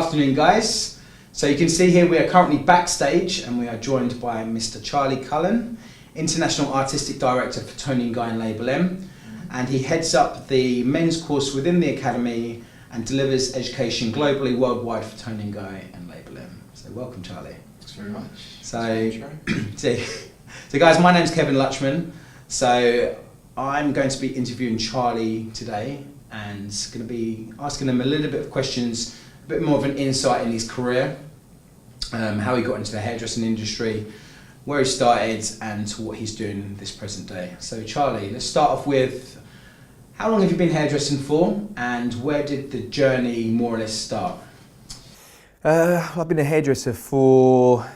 afternoon, guys. So you can see here we are currently backstage and we are joined by Mr. Charlie Cullen, International Artistic Director for Toni and Guy and Label M, and he heads up the men's course within the Academy and delivers education globally, worldwide for Toni and Guy and Label M. So welcome, Charlie. Thanks very much. So guys, my name's Kevin Luchmun. So I'm going to be interviewing Charlie today and going to be asking him a little bit of questions, a bit more of an insight in his career, how he got into the hairdressing industry, where he started and what he's doing this present day. So Charlie, let's start off with, how long have you been hairdressing for and where did the journey more or less start? I've been a hairdresser for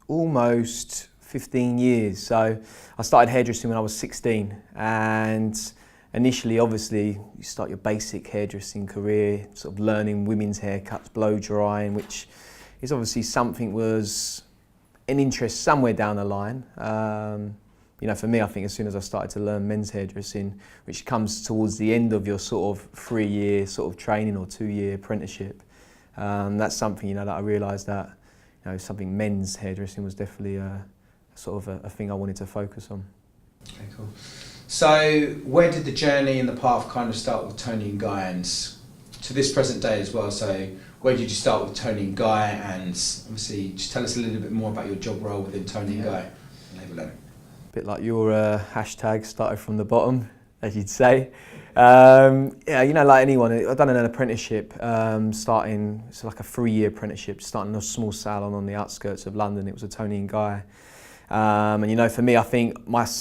almost 15 years. So I started hairdressing when I was 16, and initially obviously you start your basic hairdressing career, sort of learning women's haircuts, blow drying, which is obviously something was an interest somewhere down the line. You know, for me, I think as soon as I started to learn men's hairdressing, which comes towards the end of your sort of 3-year sort of training or 2-year apprenticeship, that's something, you know, that I realised that, you know, something men's hairdressing was definitely a thing I wanted to focus on. Okay, cool. So where did the journey and the path kind of start with Toni and Guy and to this present day as well? So where did you start with Toni and Guy, and obviously just tell us a little bit more about your job role within Toni and Guy and Label M. A bit like your hashtag, started from the bottom, as you'd say. Yeah, you know, like anyone, I've done an apprenticeship, starting, it's like a 3-year apprenticeship, starting a small salon on the outskirts of London. It was a Toni and Guy. And you know, for me, I think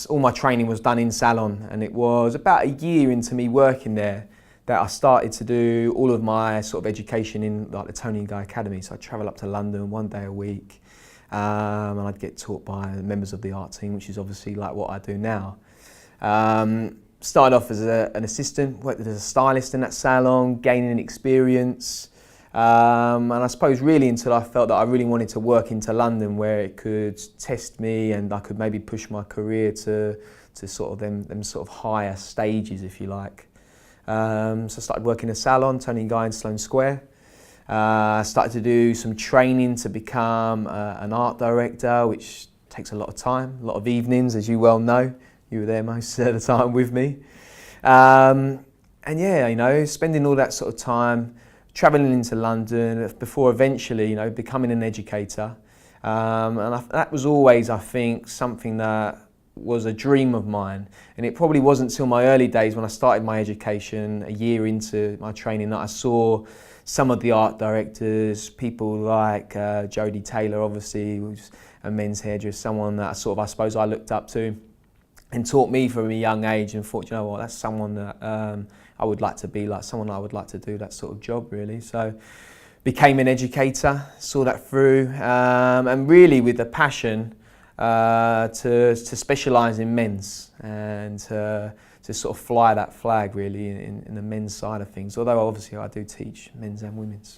all my training was done in salon, and it was about a year into me working there that I started to do all of my sort of education in like the Toni and Guy Academy. So I'd travel up to London 1 day a week, and I'd get taught by members of the art team, which is obviously like what I do now. Started off as an assistant, worked as a stylist in that salon, gaining experience. And I suppose really until I felt that I really wanted to work into London, where it could test me and I could maybe push my career to sort of them sort of higher stages, if you like. So I started working in a salon, Toni and Guy in Sloane Square. Started to do some training to become an art director, which takes a lot of time, a lot of evenings, as you well know. You were there most of the time with me. And yeah, you know, spending all that sort of time travelling into London before eventually, you know, becoming an educator. And that was always, I think, something that was a dream of mine. And it probably wasn't until my early days when I started my education, a year into my training, that I saw some of the art directors, people like Jodie Taylor, obviously, who's a men's hairdresser, someone that I suppose I looked up to and taught me from a young age, and thought, you know what, that's someone that I would like to be like, someone I would like to do that sort of job, really. So became an educator, saw that through, and really with the passion to specialise in men's and to sort of fly that flag really in the men's side of things, although obviously I do teach men's and women's.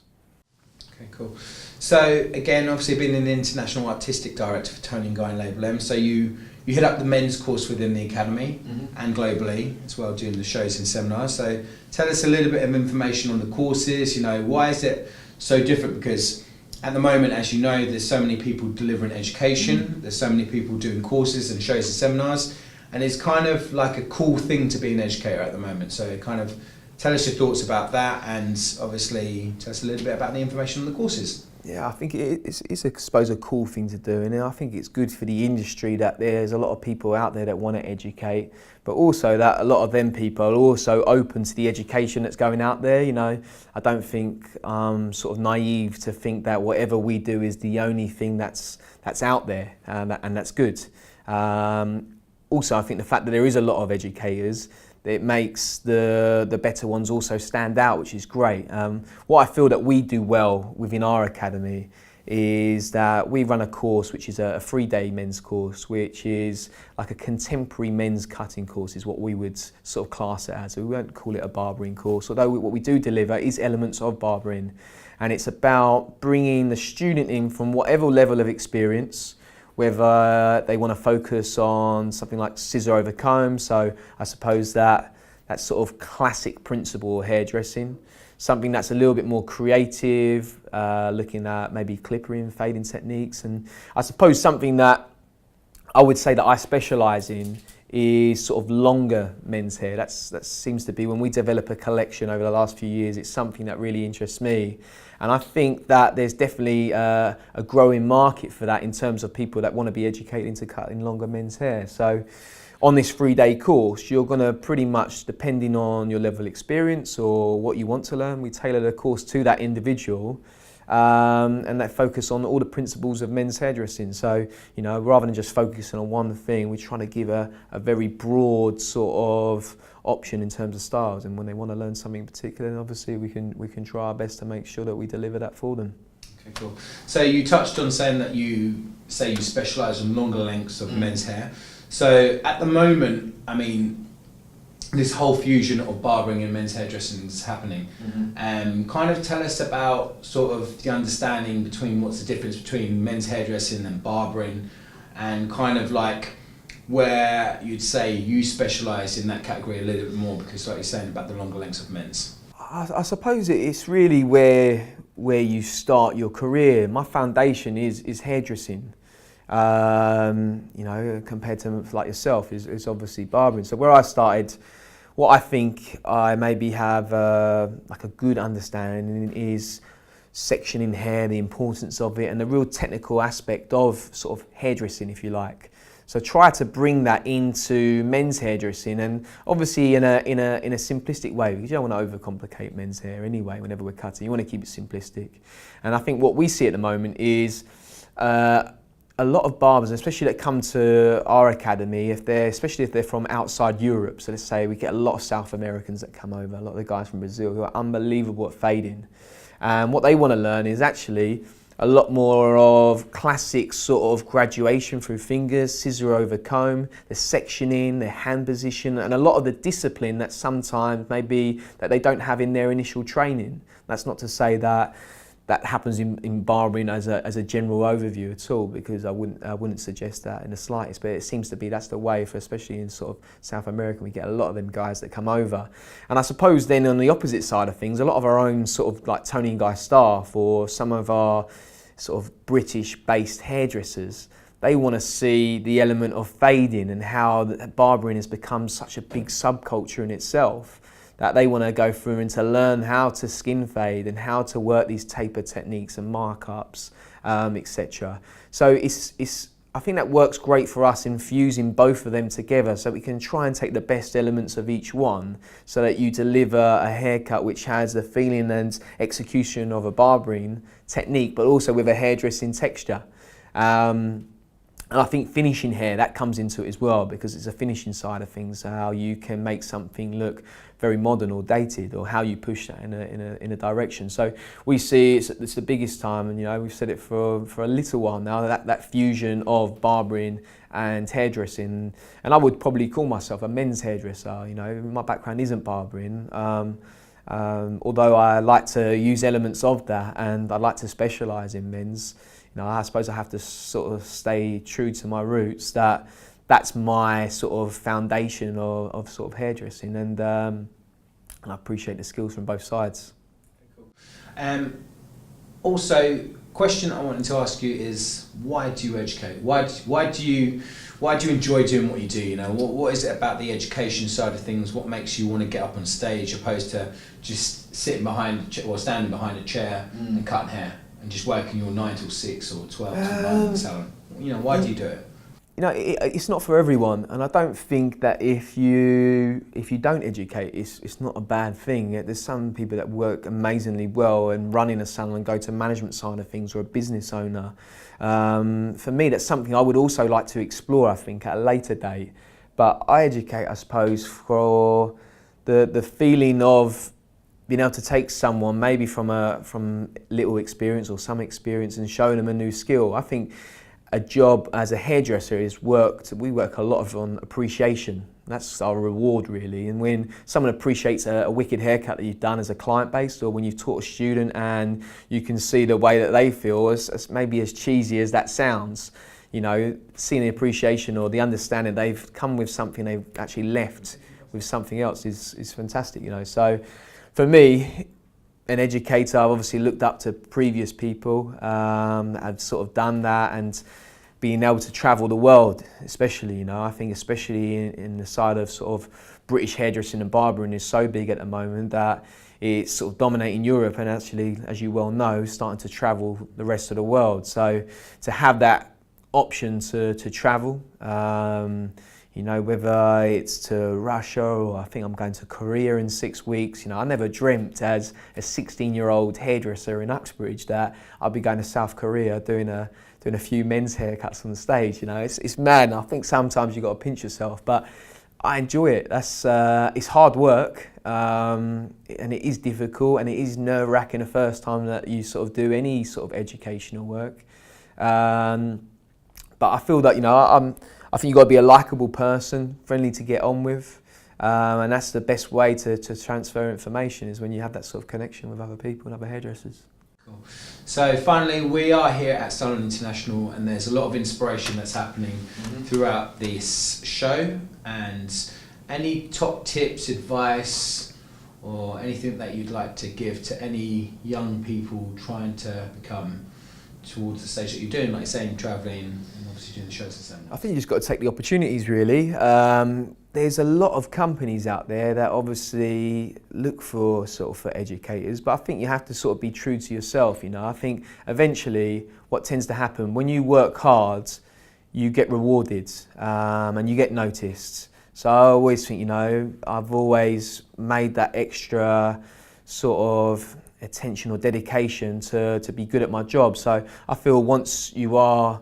Okay, cool. So again, obviously being an International Artistic Director for Toni and Guy and Label M, so you head up the men's course within the Academy and globally as well, doing the shows and seminars. So tell us a little bit of information on the courses, you know, why is it so different? Because at the moment, as you know, there's so many people delivering education, there's so many people doing courses and shows and seminars, and it's kind of like a cool thing to be an educator at the moment. So kind of tell us your thoughts about that, and obviously tell us a little bit about the information on the courses. Yeah, I think it's I suppose, a cool thing to do, and I think it's good for the industry that there's a lot of people out there that want to educate, but also that a lot of them people are also open to the education that's going out there. You know, I don't think sort of naive to think that whatever we do is the only thing that's out there, and that's good. Also, I think the fact that there is a lot of educators, it makes the better ones also stand out, which is great. What I feel that we do well within our academy is that we run a course which is a 3-day men's course, which is like a contemporary men's cutting course, is what we would sort of class it as. So we won't call it a barbering course, although what we do deliver is elements of barbering. And it's about bringing the student in from whatever level of experience, whether they want to focus on something like scissor over comb, so I suppose that's sort of classic principle of hairdressing. something that's a little bit more creative, looking at maybe clippering, fading techniques. And I suppose something that I would say that I specialise in is sort of longer men's hair. That seems to be, when we develop a collection over the last few years, it's something that really interests me. And I think that there's definitely a growing market for that in terms of people that want to be educated into cutting longer men's hair. So on this 3-day course, you're going to pretty much, depending on your level of experience or what you want to learn, we tailor the course to that individual. And that focus on all the principles of men's hairdressing. So, you know, rather than just focusing on one thing, we're trying to give a very broad sort of option in terms of styles. And when they want to learn something in particular, then obviously we can try our best to make sure that we deliver that for them. Okay, cool. So you touched on saying that you specialise in longer lengths of men's hair. So at the moment, I mean, this whole fusion of barbering and men's hairdressing is happening. Kind of tell us about sort of the understanding between what's the difference between men's hairdressing and barbering, and kind of like where you'd say you specialise in that category a little bit more, because like you're saying about the longer lengths of men's. I suppose it's really where you start your career. My foundation is hairdressing. You know, compared to like yourself is obviously barbering. So where I started, what I think I maybe have like a good understanding is sectioning hair, the importance of it, and the real technical aspect of sort of hairdressing, if you like. So try to bring that into men's hairdressing, and obviously in a simplistic way, because you don't want to overcomplicate men's hair anyway. Whenever we're cutting, you want to keep it simplistic. And I think what we see at the moment is a lot of barbers, especially that come to our academy, especially if they're from outside Europe. So let's say we get a lot of South Americans that come over, a lot of the guys from Brazil who are unbelievable at fading. And what they want to learn is actually a lot more of classic sort of graduation through fingers, scissor over comb, the sectioning, their hand position, and a lot of the discipline that sometimes maybe that they don't have in their initial training. That's not to say that happens in barbering as a general overview at all, because I wouldn't suggest that in the slightest, but it seems to be that's the way for, especially in sort of South America, we get a lot of them guys that come over. And I suppose then on the opposite side of things, a lot of our own sort of like Toni and Guy staff, or some of our sort of British based hairdressers, they want to see the element of fading and how barbering has become such a big subculture in itself, that they want to go through and to learn how to skin fade and how to work these taper techniques and markups, etc. So I think that works great for us in fusing both of them together, so we can try and take the best elements of each one, so that you deliver a haircut which has the feeling and execution of a barbering technique, but also with a hairdressing texture. And I think finishing hair, that comes into it as well, because it's a finishing side of things, how you can make something look very modern or dated, or how you push that in a direction. So we see it's the biggest time, and you know, we've said it for a little while now, that fusion of barbering and hairdressing. And I would probably call myself a men's hairdresser. You know, my background isn't barbering, although I like to use elements of that, and I like to specialise in men's. You know, I suppose I have to sort of stay true to my roots. That's my sort of foundation of sort of hairdressing, and I appreciate the skills from both sides. Cool. Also, question I wanted to ask you is, why do you educate? Why do you enjoy doing what you do? You know, what is it about the education side of things? What makes you want to get up on stage opposed to just sitting behind or standing behind a chair and cutting hair, and just working your 9 till 6 or 12 till 9 in the salon? You know, why do you do it? You know, it's not for everyone, and I don't think that if you don't educate, it's not a bad thing. There's some people that work amazingly well and run in a salon and go to management side of things, or a business owner. For me, that's something I would also like to explore, I think, at a later date. But I educate, I suppose, for the feeling of being able to take someone maybe from little experience or some experience and showing them a new skill. I think a job as a hairdresser we work a lot on appreciation. That's our reward, really. And when someone appreciates a wicked haircut that you've done as a client base, or when you've taught a student and you can see the way that they feel, as maybe as cheesy as that sounds, you know, seeing the appreciation or the understanding they've come with something, they've actually left with something else is fantastic, you know. So for me, an educator, I've obviously looked up to previous people that have sort of done that, and being able to travel the world, especially, you know, I think especially in the side of sort of British hairdressing and barbering is so big at the moment that it's sort of dominating Europe, and actually, as you well know, starting to travel the rest of the world. So to have that option to travel, you know, whether it's to Russia or I think I'm going to Korea in 6 weeks. You know, I never dreamt as a 16-year-old hairdresser in Uxbridge that I'd be going to South Korea doing a few men's haircuts on the stage. You know, it's mad. And I think sometimes you've got to pinch yourself, but I enjoy it. It's hard work, and it is difficult, and it is nerve-wracking the first time that you sort of do any sort of educational work. But I feel that, you know, I think you've got to be a likeable person, friendly to get on with, and that's the best way to transfer information, is when you have that sort of connection with other people and other hairdressers. Cool. So finally, we are here at Salon International, and there's a lot of inspiration that's happening throughout this show. And any top tips, advice, or anything that you'd like to give to any young people trying to become towards the stage that you're doing, like you're saying, travelling and obviously doing the shows and stuff? I think you just got to take the opportunities, really. There's a lot of companies out there that obviously look for for educators, but I think you have to sort of be true to yourself. You know, I think eventually what tends to happen when you work hard, you get rewarded, and you get noticed. So I always think, you know, I've always made that extra sort of attention or dedication to be good at my job. So I feel once you are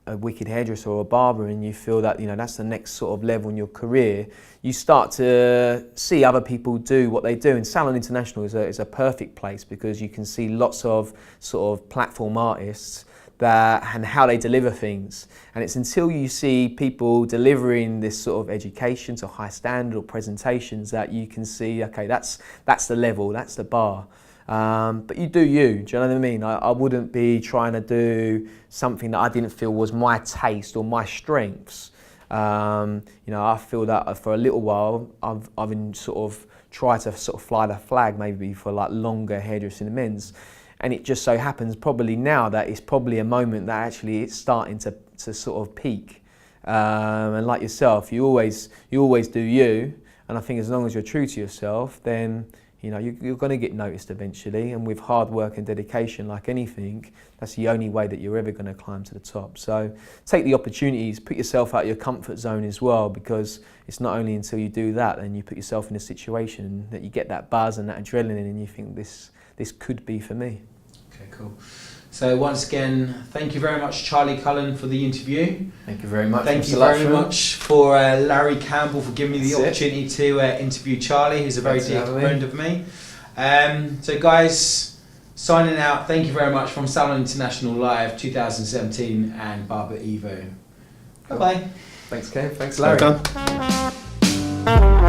a wicked hairdresser or a barber, and you feel that, you know, that's the next sort of level in your career, you start to see other people do what they do. And Salon International is a perfect place, because you can see lots of sort of platform artists and how they deliver things. And it's until you see people delivering this sort of education to high standard or presentations that you can see, okay, that's the level, that's the bar. But you do you, do you know what I mean? I wouldn't be trying to do something that I didn't feel was my taste or my strengths. You know, I feel that for a little while I've been sort of tried to sort of fly the flag maybe for like longer hairdressing and men's. And it just so happens probably now that it's probably a moment that actually it's starting to sort of peak. And like yourself, you always do you. And I think as long as you're true to yourself, then, you know, you're going to get noticed eventually. And with hard work and dedication, like anything, that's the only way that you're ever going to climb to the top. So take the opportunities, put yourself out of your comfort zone as well, because it's not only until you do that and you put yourself in a situation that you get that buzz and that adrenaline, and you think this could be for me. Okay, cool. So once again, thank you very much, Charlie Cullen, for the interview. Thank you very much. Thank you very much for Larry Campbell for giving me the opportunity to interview Charlie, who's a very dear friend of me. So guys, signing out. Thank you very much from Salon International Live 2017 and Barber Evo. Bye bye. Thanks, Ken. Thanks, Larry. Well done.